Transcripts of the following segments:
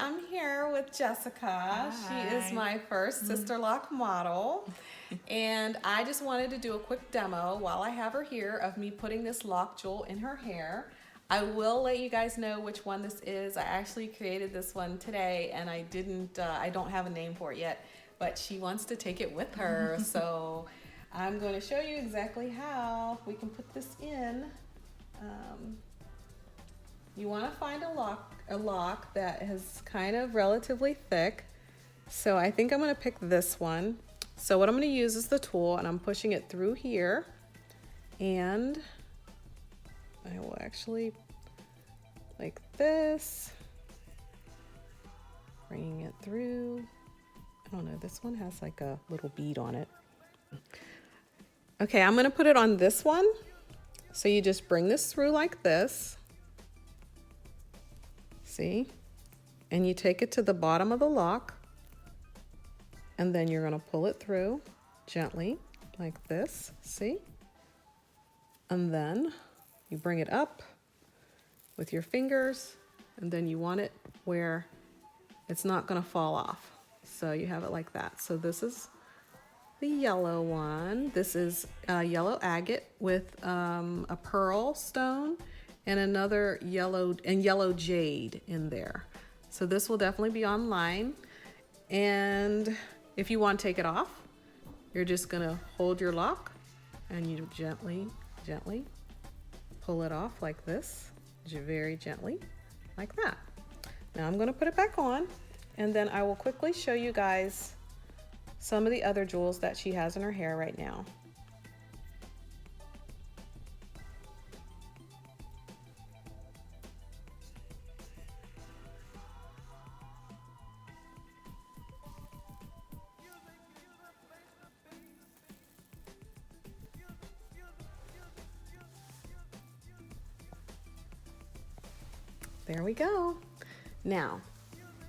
I'm here with Jessica. Hi. She is my first Sisterlock model. And I just wanted to do a quick demo while I have her here of me putting this lock jewel in her hair. I will let you guys know which one this is. I actually created this one today and I don't have a name for it yet, but she wants to take it with her. So I'm going to show you exactly how we can put this in. You want to find a lock that is kind of relatively thick. So I think I'm going to pick this one. So what I'm going to use is the tool, and I'm pushing it through here, and I will actually, like this, bringing it through. I don't know, this one has like a little bead on it. Okay, I'm going to put it on this one. So you just bring this through like this. See? And you take it to the bottom of the lock. And then you're going to pull it through gently like this. See? And then you bring it up with your fingers. And then you want it where it's not going to fall off. So you have it like that. So this is the yellow one. This is yellow agate with a pearl stone and another yellow jade in there. So this will definitely be online. And if you want to take it off, you're just gonna hold your lock and you gently pull it off like this, very gently, like that. Now I'm gonna put it back on, and then I will quickly show you guys some of the other jewels that she has in her hair right now. There we go. Now,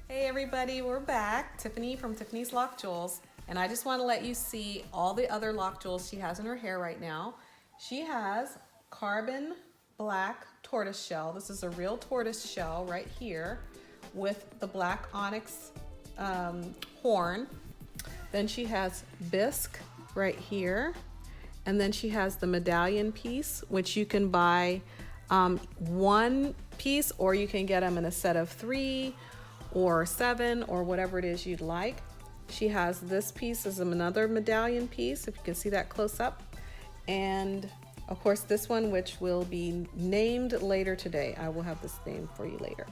hey everybody, we're back. Tiffany from Tiffany's Loc Jewels, and I just want to let you see all the other lock jewels she has in her hair right now. She has carbon black tortoise shell. This is a real tortoise shell right here with the black onyx horn. Then she has bisque right here, and then she has the medallion piece, which you can buy one piece, or you can get them in a set of 3 or 7 or whatever it is you'd like. She has this piece as another medallion piece, if you can see that close up, and of course this one, which will be named later today. I will have this name for you later.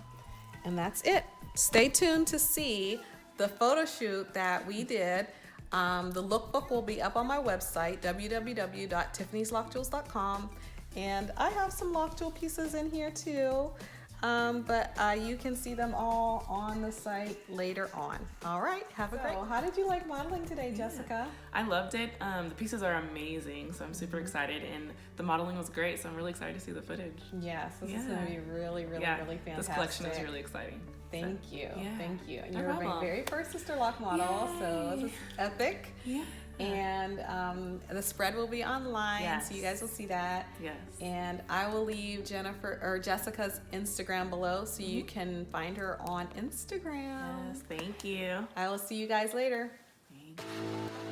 And that's it. Stay tuned to see the photo shoot that we did. The lookbook will be up on my website, www.tiffanyslockjewels.com. And I have some lock jewel pieces in here too, but you can see them all on the site later on. All right, have a great. How did you like modeling today, Jessica? I loved it. The pieces are amazing, so I'm super excited, and the modeling was great, so I'm really excited to see the footage. Yes, this is going to be really fantastic. This collection is really exciting. Thank you. And you're my very first Sisterlock model, so this is epic. Yeah. And the spread will be online, so you guys will see that. Yes. And I will leave Jessica's Instagram below, so you can find her on Instagram. Yes, thank you. I will see you guys later. Thank you.